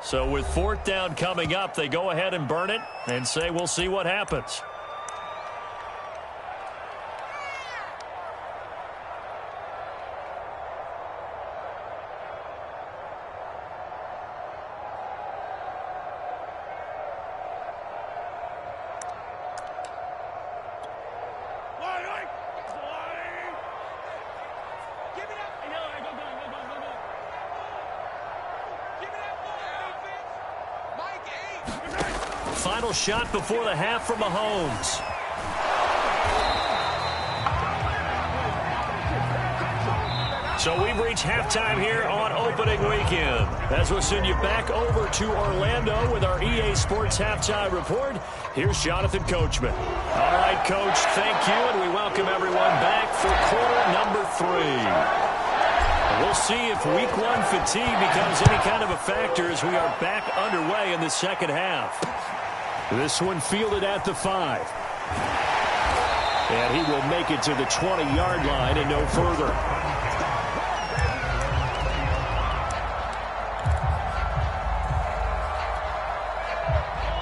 So with fourth down coming up, they go ahead and burn it and say we'll see what happens. Final shot before the half for Mahomes. So we've reached halftime here on opening weekend. As we'll send you back over to Orlando with our EA Sports Halftime Report. Here's Jonathan Coachman. All right, Coach, thank you, and we welcome everyone back for quarter number 3. We'll see if week 1 fatigue becomes any kind of a factor as we are back underway in the second half. This one fielded at the 5. And he will make it to the 20-yard line and no further.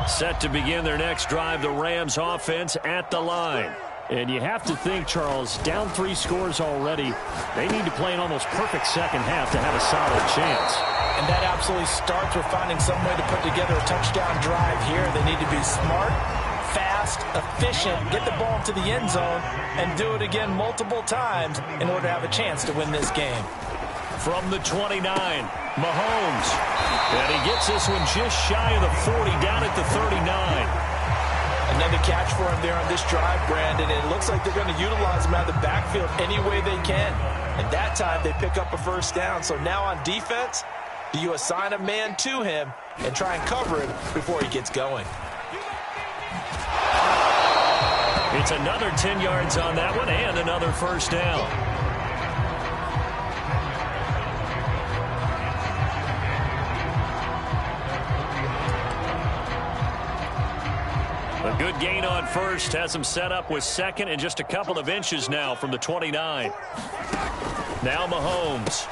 Set to begin their next drive, the Rams offense at the line. And you have to think, Charles, down 3 scores already. They need to play an almost perfect second half to have a solid chance. And that absolutely starts with finding some way to put together a touchdown drive here. They need to be smart, fast, efficient, get the ball to the end zone, and do it again multiple times in order to have a chance to win this game. From the 29, Mahomes. And he gets this one just shy of the 40, down at the 39. Another catch for him there on this drive, Brandon. It looks like they're going to utilize him out of the backfield any way they can. And that time they pick up a first down. So now on defense, do you assign a man to him and try and cover him before he gets going? It's another 10 yards on that one and another first down. A good gain on first has him set up with second and just a couple of inches now from the 29. Now Mahomes.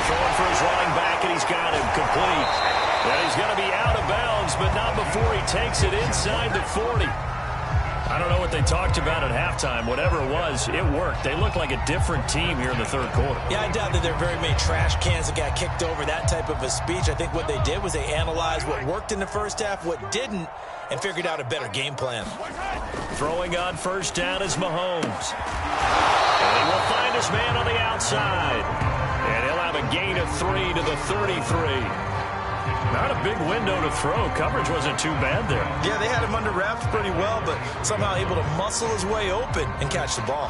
Throwing for his running back, and he's got him complete. And he's going to be out of bounds, but not before he takes it inside the 40. I don't know what they talked about at halftime. Whatever it was, it worked. They look like a different team here in the third quarter. Yeah, I doubt that there are very many trash cans that got kicked over, that type of a speech. I think what they did was they analyzed what worked in the first half, what didn't, and figured out a better game plan. Throwing on first down is Mahomes. And he will find his man on the outside. And he'll have a gain of 3 to the 33. Not a big window to throw. Coverage wasn't too bad there. Yeah, they had him under wraps pretty well, but somehow able to muscle his way open and catch the ball.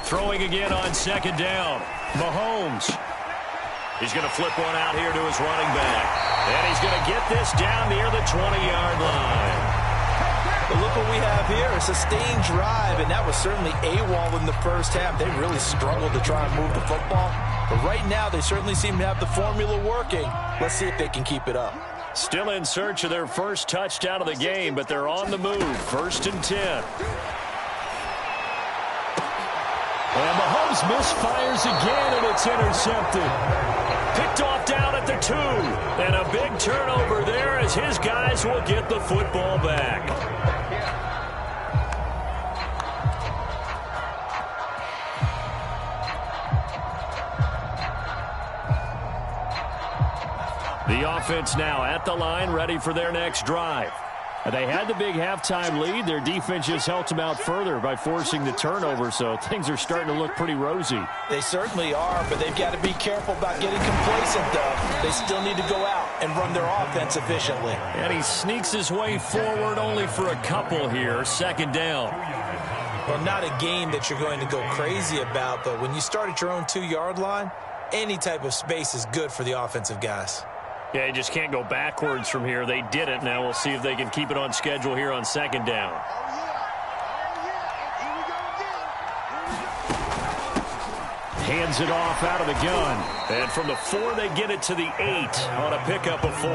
Throwing again on second down. Mahomes. He's going to flip one out here to his running back. And he's going to get this down near the 20-yard line. But look what we have here, a sustained drive, and that was certainly AWOL in the first half. They really struggled to try and move the football. But right now, they certainly seem to have the formula working. Let's see if they can keep it up. Still in search of their first touchdown of the game, but they're on the move. 1st and 10. And Mahomes misfires again, and it's intercepted. Picked off down at the 2. And a big turnover there as his guys will get the football back. The offense now at the line, ready for their next drive. They had the big halftime lead. Their defense just helped them out further by forcing the turnover, so things are starting to look pretty rosy. They certainly are, but they've got to be careful about getting complacent, though. They still need to go out and run their offense efficiently. And he sneaks his way forward only for a couple here. 2nd down. Well, not a game that you're going to go crazy about, but when you start at your own 2-yard line, any type of space is good for the offensive guys. Yeah, you just can't go backwards from here. They did it. Now we'll see if they can keep it on schedule here on 2nd down. Hands it off out of the gun. And from the 4, they get it to the 8 on a pickup of 4.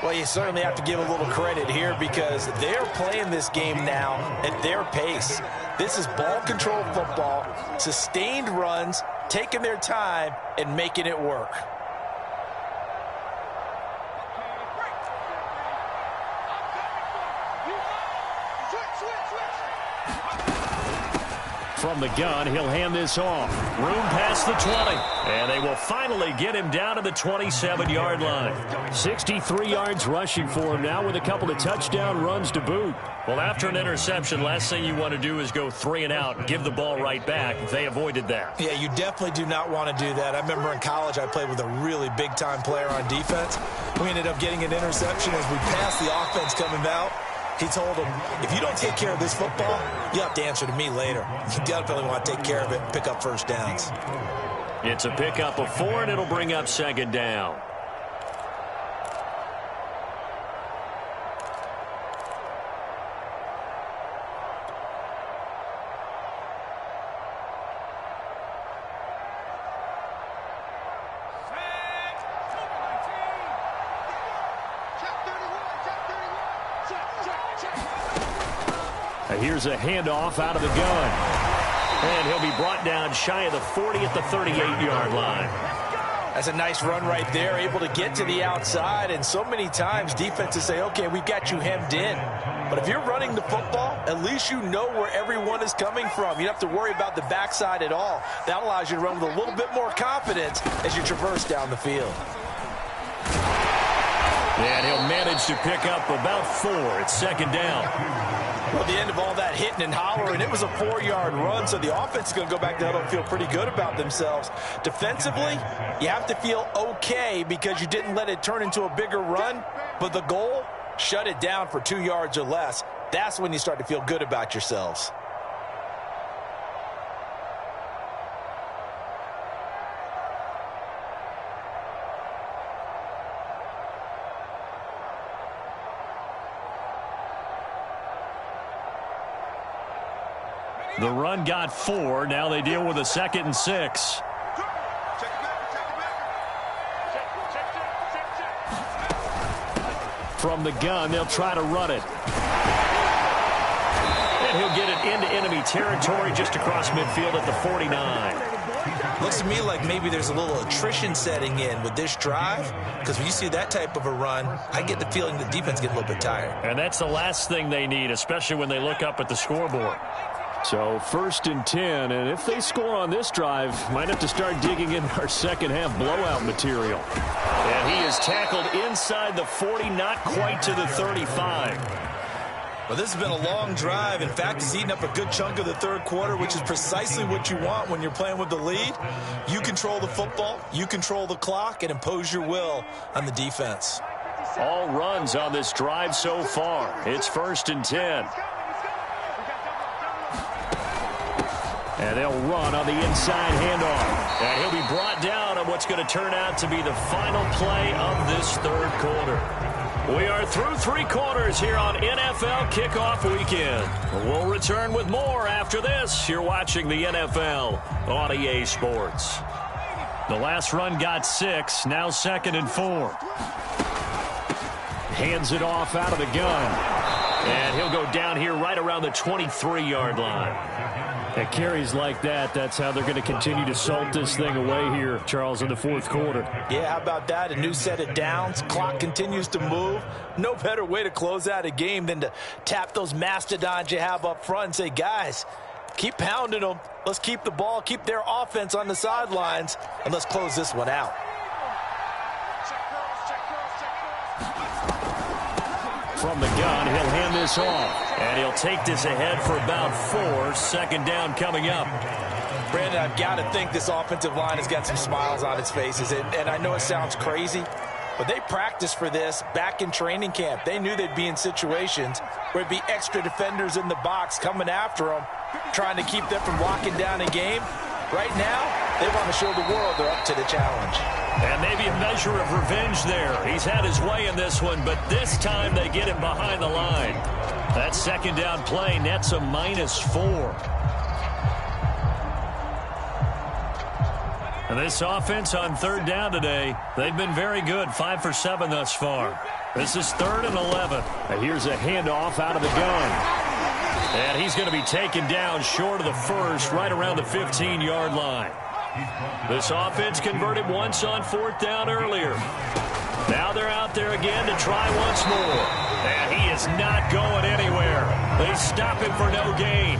Well, you certainly have to give a little credit here because they're playing this game now at their pace. This is ball control football, sustained runs, taking their time and making it work. From the gun, he'll hand this off. Room past the 20. And they will finally get him down to the 27-yard line. 63 yards rushing for him now with a couple of touchdown runs to boot. Well, after an interception, last thing you want to do is go 3 and out and give the ball right back. They avoided that. Yeah, you definitely do not want to do that. I remember in college I played with a really big-time player on defense. We ended up getting an interception as we passed the offense coming out. He told him, if you don't take care of this football, you have to answer to me later. You definitely want to take care of it and pick up first downs. It's a pickup of 4, and it'll bring up second down. Here's a handoff out of the gun. And he'll be brought down shy of the 40 at the 38-yard line. That's a nice run right there, able to get to the outside. And so many times defenses say, okay, we've got you hemmed in. But if you're running the football, at least you know where everyone is coming from. You don't have to worry about the backside at all. That allows you to run with a little bit more confidence as you traverse down the field. And he'll manage to pick up about 4 at second down. Well, at the end of all that hitting and hollering, it was a 4-yard run, so the offense is going to go back to huddle and feel pretty good about themselves. Defensively, you have to feel okay because you didn't let it turn into a bigger run, but the goal, shut it down for 2 yards or less. That's when you start to feel good about yourselves. The run got 4. Now they deal with a 2nd and 6. From the gun, they'll try to run it. And he'll get it into enemy territory just across midfield at the 49. Looks to me like maybe there's a little attrition setting in with this drive, because when you see that type of a run, I get the feeling the defense gets a little bit tired. And that's the last thing they need, especially when they look up at the scoreboard. So 1st and 10, and if they score on this drive, might have to start digging in our second half blowout material. And he is tackled inside the 40, not quite to the 35. Well, this has been a long drive. In fact, it's eaten up a good chunk of the third quarter, which is precisely what you want when you're playing with the lead. You control the football, you control the clock, and impose your will on the defense. All runs on this drive so far. It's 1st and 10. And they'll run on the inside handoff. And he'll be brought down on what's going to turn out to be the final play of this third quarter. We are through 3 quarters here on NFL Kickoff Weekend. We'll return with more after this. You're watching the NFL on EA Sports. The last run got 6, now 2nd and 4. Hands it off out of the gun. And he'll go down here right around the 23-yard line. At carries like that, that's how they're going to continue to salt this thing away here, Charles, in the 4th quarter. Yeah, how about that? A new set of downs. Clock continues to move. No better way to close out a game than to tap those mastodons you have up front and say, guys, keep pounding them. Let's keep the ball, keep their offense on the sidelines, and let's close this one out. From the gun, he'll hand this off. And he'll take this ahead for about 4. 2nd down coming up. Brandon, I've got to think this offensive line has got some smiles on its faces. And I know it sounds crazy, but they practiced for this back in training camp. They knew they'd be in situations where it'd be extra defenders in the box coming after them, trying to keep them from locking down a game. Right now, they want to show the world they're up to the challenge. And maybe a measure of revenge there. He's had his way in this one, but this time they get him behind the line. That 2nd down play nets a -4. And this offense on third down today, they've been very good, 5 for 7 thus far. This is 3rd and 11. And here's a handoff out of the gun. And he's going to be taken down short of the first, right around the 15-yard line. This offense converted once on 4th down earlier. Now they're out there again to try once more. And he is not going anywhere. They stop him for no gain.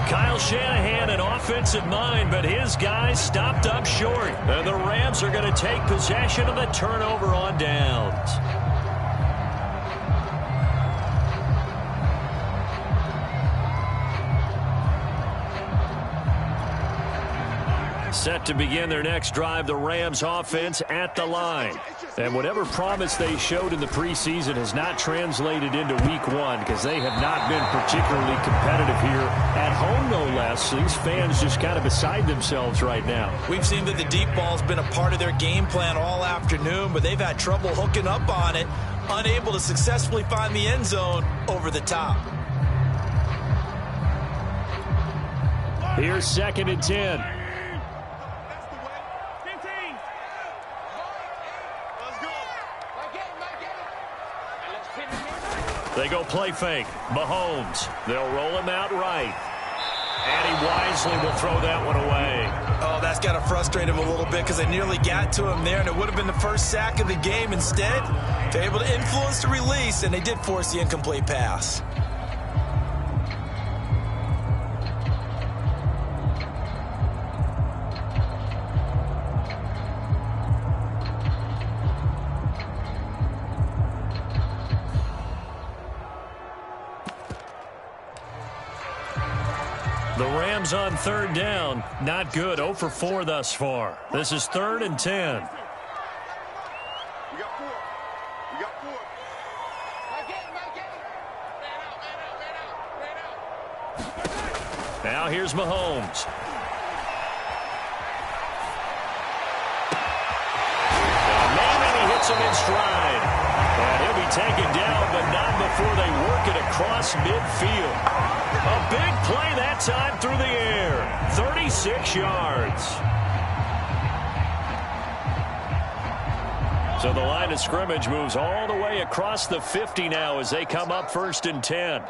Kyle Shanahan, an offensive mind, but his guys stopped up short. And the Rams are going to take possession of the turnover on downs. Set to begin their next drive, the Rams offense at the line. And whatever promise they showed in the preseason has not translated into week 1 because they have not been particularly competitive here at home, no less. These fans just kind of beside themselves right now. We've seen that the deep ball's been a part of their game plan all afternoon, but they've had trouble hooking up on it, unable to successfully find the end zone over the top. Here's 2nd and 10. They go play fake. Mahomes. They'll roll him out right. And he wisely will throw that one away. Oh, that's got to frustrate him a little bit because they nearly got to him there, and it would have been the first sack of the game. Instead, they're able to influence the release, and they did force the incomplete pass. The Rams on 3rd down. Not good. 0 for 4 thus far. This is 3rd and 10. You got 4. You got 4. Now here's Mahomes. And maybe he hits him in stride. And he'll be taken down, but not before they work it across midfield. A big play that time through the air. 36 yards. So the line of scrimmage moves all the way across the 50 now as they come up 1st and 10.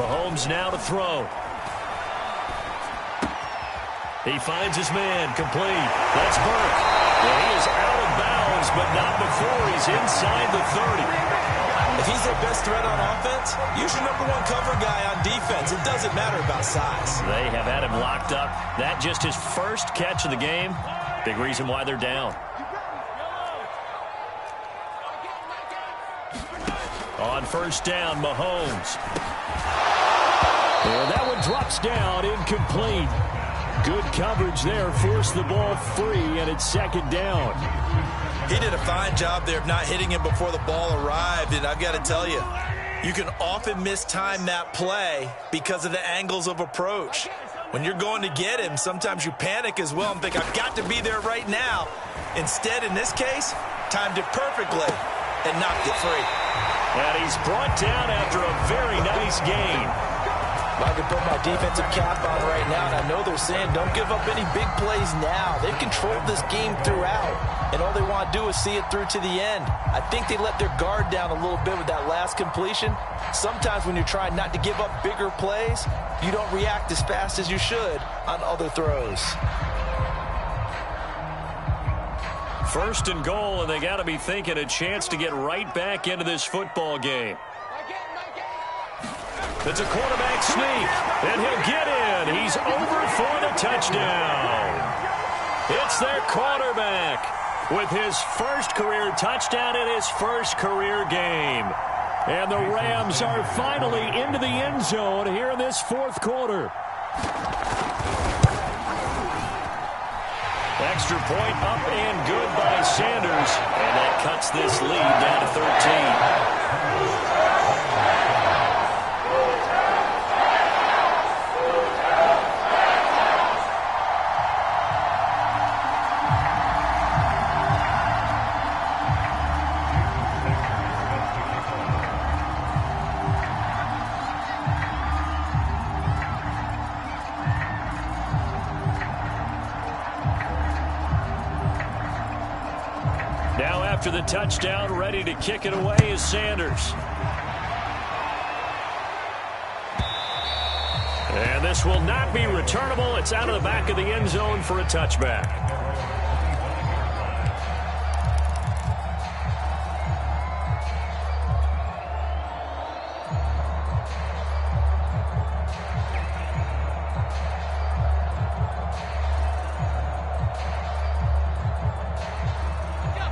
Mahomes now to throw. He finds his man, complete. That's Burke. Well, he is out of bounds, but not before he's inside the 30. If he's their best threat on offense, use your #1 cover guy on defense. It doesn't matter about size. They have had him locked up. That just his first catch of the game. Big reason why they're down. On 1st down, Mahomes. Well, that one drops down, incomplete. Good coverage there, forced the ball free, and it's 2nd down. He did a fine job there of not hitting him before the ball arrived, and I've got to tell you, you can often mistime that play because of the angles of approach. When you're going to get him, sometimes you panic as well and think, I've got to be there right now. Instead, in this case, timed it perfectly and knocked it free. And he's brought down after a very nice gain. I can put my defensive cap on right now, and I know they're saying don't give up any big plays now. They've controlled this game throughout, and all they want to do is see it through to the end. I think they let their guard down a little bit with that last completion. Sometimes when you're trying not to give up bigger plays, you don't react as fast as you should on other throws. 1st and goal, and they got to be thinking a chance to get right back into this football game. It's a quarterback sneak, and he'll get in. He's over for the touchdown. It's their quarterback with his first career touchdown in his first career game. And the Rams are finally into the end zone here in this 4th quarter. Extra point up and good by Sanders, and that cuts this lead down to 13. after the touchdown. Ready to kick it away is Sanders. And this will not be returnable. It's out of the back of the end zone for a touchback.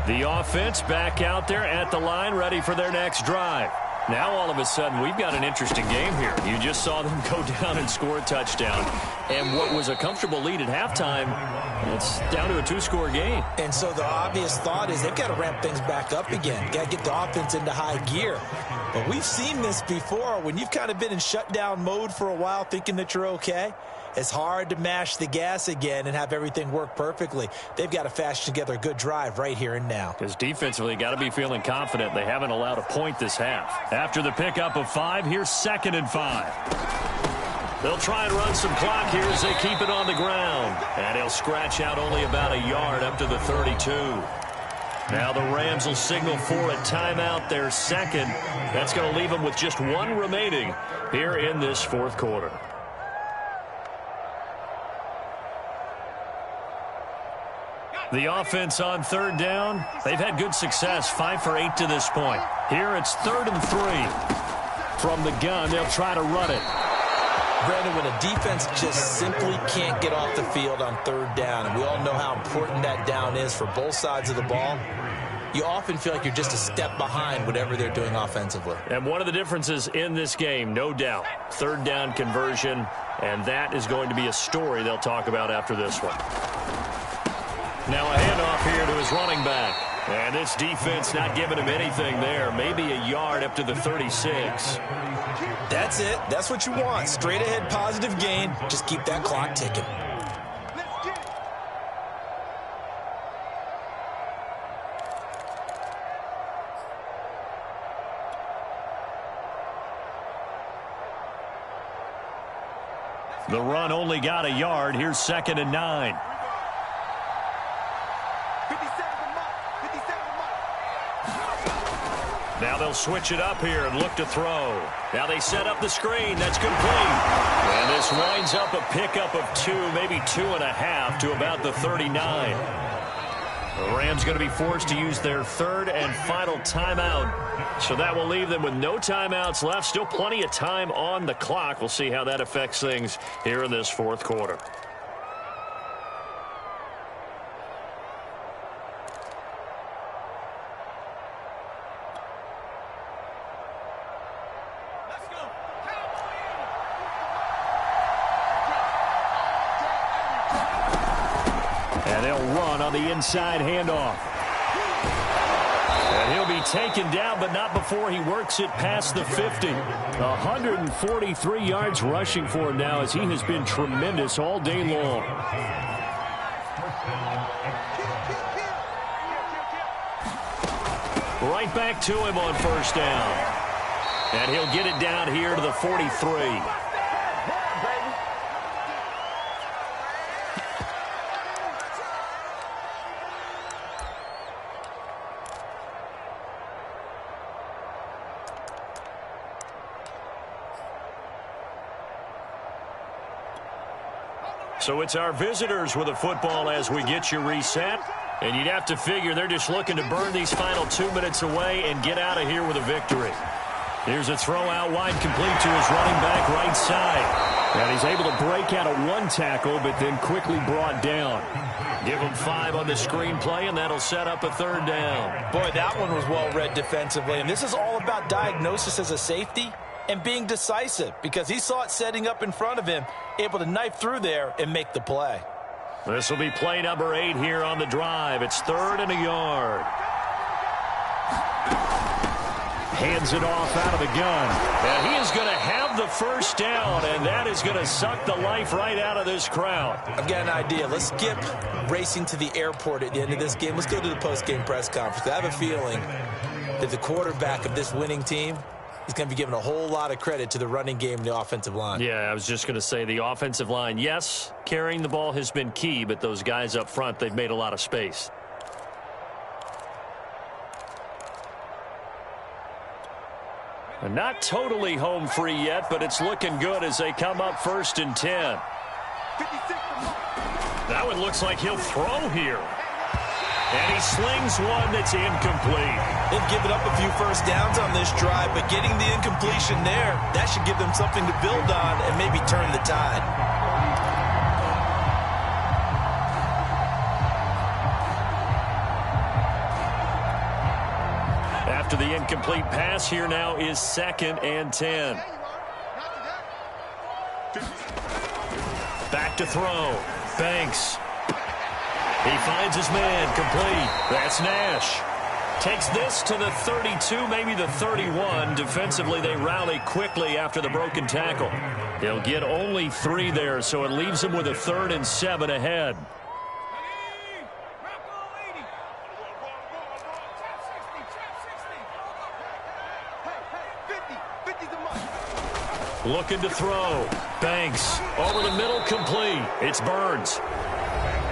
The offense back out there at the line, ready for their next drive. Now, all of a sudden, we've got an interesting game here. You just saw them go down and score a touchdown. And what was a comfortable lead at halftime, it's down to a two-score game. And so the obvious thought is they've got to ramp things back up again. Got to get the offense into high gear. But we've seen this before. When you've kind of been in shutdown mode for a while thinking that you're okay, it's hard to mash the gas again and have everything work perfectly. They've got to fashion together a good drive right here and now. Because defensively, got to be feeling confident. They haven't allowed a point this half. After the pickup of 5, here's 2nd and 5. They'll try and run some clock here as they keep it on the ground. And he'll scratch out only about a yard up to the 32. Now the Rams will signal for a timeout, their second. That's going to leave them with just 1 remaining here in this fourth quarter. The offense on 3rd down, they've had good success, 5 for 8 to this point. Here it's 3rd and 3. From the gun, they'll try to run it. Brandon, when a defense just simply can't get off the field on 3rd down, and we all know how important that down is for both sides of the ball, you often feel like you're just a step behind whatever they're doing offensively. And one of the differences in this game, no doubt, 3rd down conversion, and that is going to be a story they'll talk about after this one. Now a handoff here to his running back. And this defense not giving him anything there. Maybe a yard up to the 36. That's it. That's what you want. Straight ahead positive gain. Just keep that clock ticking. The run only got a yard. Here's 2nd and 9. Now they'll switch it up here and look to throw. Now they set up the screen. That's complete. And this winds up a pickup of 2, maybe 2.5 to about the 39. The Rams going to be forced to use their 3rd and final timeout. So that will leave them with no timeouts left. Still plenty of time on the clock. We'll see how that affects things here in this fourth quarter. And they'll run on the inside handoff. And he'll be taken down, but not before he works it past the 50. 143 yards rushing for him now as he has been tremendous all day long. Right back to him on 1st down. And he'll get it down here to the 43. So it's our visitors with the football as we get you reset. And you'd have to figure they're just looking to burn these final 2 minutes away and get out of here with a victory. Here's a throw out wide complete to his running back right side. And he's able to break out of 1 tackle, but then quickly brought down. Give him 5 on the screenplay, and that'll set up a 3rd down. Boy, that one was well read defensively. And this is all about diagnosis as a safety and being decisive, because he saw it setting up in front of him, able to knife through there and make the play. This will be play number 8 here on the drive. It's 3rd and a yard. Hands it off out of the gun. And he is going to have the 1st down, and that is going to suck the life right out of this crowd. I've got an idea. Let's skip racing to the airport at the end of this game. Let's go to the post-game press conference. I have a feeling that the quarterback of this winning team is going to be given a whole lot of credit to the running game and the offensive line. Yeah, I was just going to say the offensive line, yes, carrying the ball has been key, but those guys up front, they've made a lot of space. Not totally home free yet, but it's looking good as they come up 1st and 10. That one looks like he'll throw here. And he slings one that's incomplete. They've given up a few first downs on this drive, but getting the incompletion there, that should give them something to build on and maybe turn the tide. After the incomplete pass, here now is 2nd and 10. Back to throw. Banks. He finds his man, complete. That's Nash. Takes this to the 32, maybe the 31. Defensively, they rally quickly after the broken tackle. He'll get only 3 there, so it leaves him with a 3rd and 7 ahead. Looking to throw. Banks over the middle, complete. It's Burns.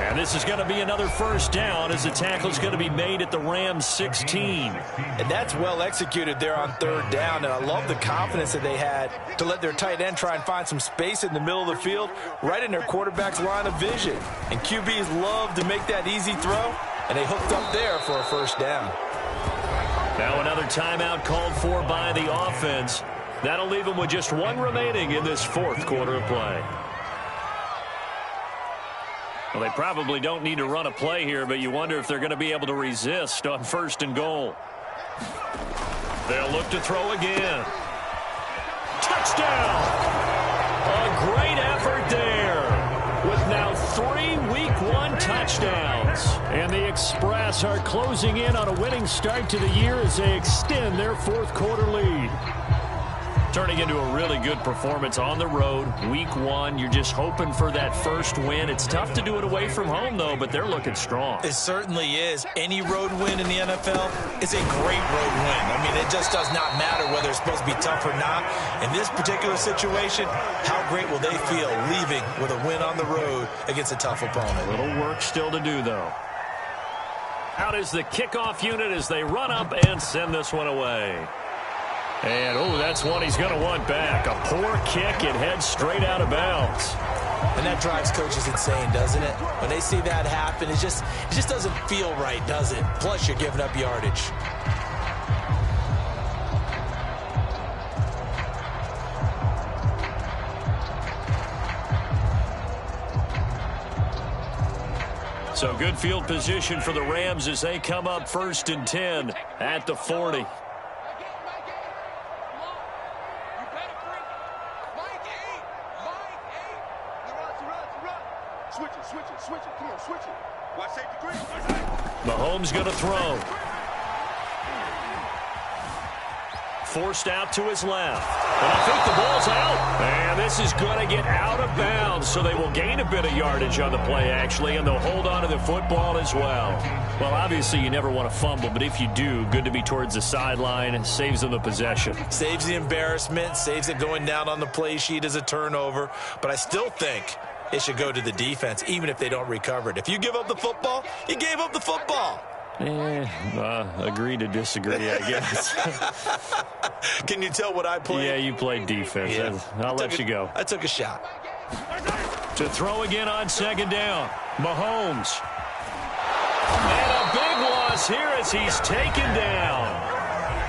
And this is going to be another first down as the tackle is going to be made at the Rams 16. And that's well executed there on 3rd down. And I love the confidence that they had to let their tight end try and find some space in the middle of the field, right in their quarterback's line of vision. And QBs love to make that easy throw, and they hooked up there for a first down. Now another timeout called for by the offense. That'll leave them with just 1 remaining in this 4th quarter of play. Well, they probably don't need to run a play here, but you wonder if they're going to be able to resist on 1st and goal. They'll look to throw again. Touchdown! A great effort there with now 3 Week 1 touchdowns. And the Express are closing in on a winning start to the year as they extend their 4th quarter lead. Turning into a really good performance on the road. Week 1, you're just hoping for that first win. It's tough to do it away from home, though, but they're looking strong. It certainly is. Any road win in the NFL is a great road win. I mean, it just does not matter whether it's supposed to be tough or not. In this particular situation, how great will they feel leaving with a win on the road against a tough opponent? A little work still to do, though. Out is the kickoff unit as they run up and send this one away. And, oh, that's one he's going to want back. A poor kick. It heads straight out of bounds. And that drives coaches insane, doesn't it? When they see that happen, it just doesn't feel right, does it? Plus, you're giving up yardage. So good field position for the Rams as they come up 1st and 10 at the 40. Mahomes going to throw. Forced out to his left. And I think the ball's out. And this is going to get out of bounds, so they will gain a bit of yardage on the play, actually, and they'll hold on to the football as well. Well, obviously, you never want to fumble, but if you do, good to be towards the sideline. Saves them the possession. Saves the embarrassment, saves it going down on the play sheet as a turnover. But I still think it should go to the defense, even if they don't recover it. If you give up the football, you gave up the football. Agree to disagree, I guess. Can you tell what I played? Yeah, you played defense. Yeah. I'll let you go. I took a shot. To throw again on 2nd down. Mahomes. And a big loss here as he's taken down.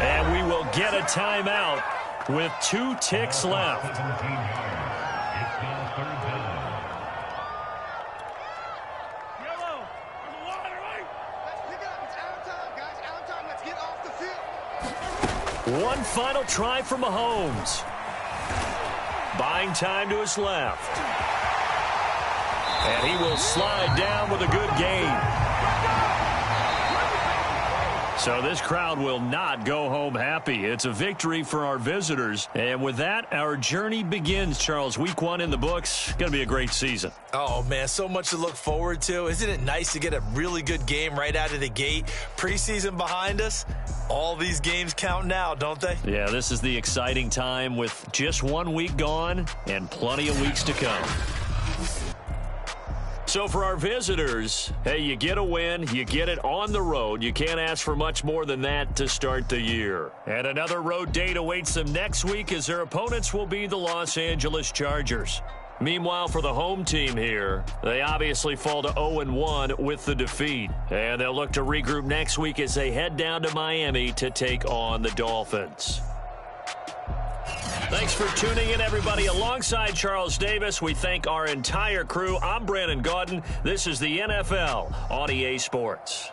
And we will get a timeout with 2 ticks left. One final try for Mahomes. Buying time to his left. And he will slide down with a good gain. So this crowd will not go home happy. It's a victory for our visitors. And with that, our journey begins, Charles. Week 1 in the books. Going to be a great season. Oh, man, so much to look forward to. Isn't it nice to get a really good game right out of the gate? Preseason behind us. All these games count now, don't they? Yeah, this is the exciting time with just 1 week gone and plenty of weeks to come. So for our visitors, hey, you get a win, you get it on the road. You can't ask for much more than that to start the year. And another road date awaits them next week as their opponents will be the Los Angeles Chargers. Meanwhile, for the home team here, they obviously fall to 0-1 with the defeat. And they'll look to regroup next week as they head down to Miami to take on the Dolphins. Thanks for tuning in, everybody. Alongside Charles Davis, we thank our entire crew. I'm Brandon Gaudin. This is the NFL on EA Sports.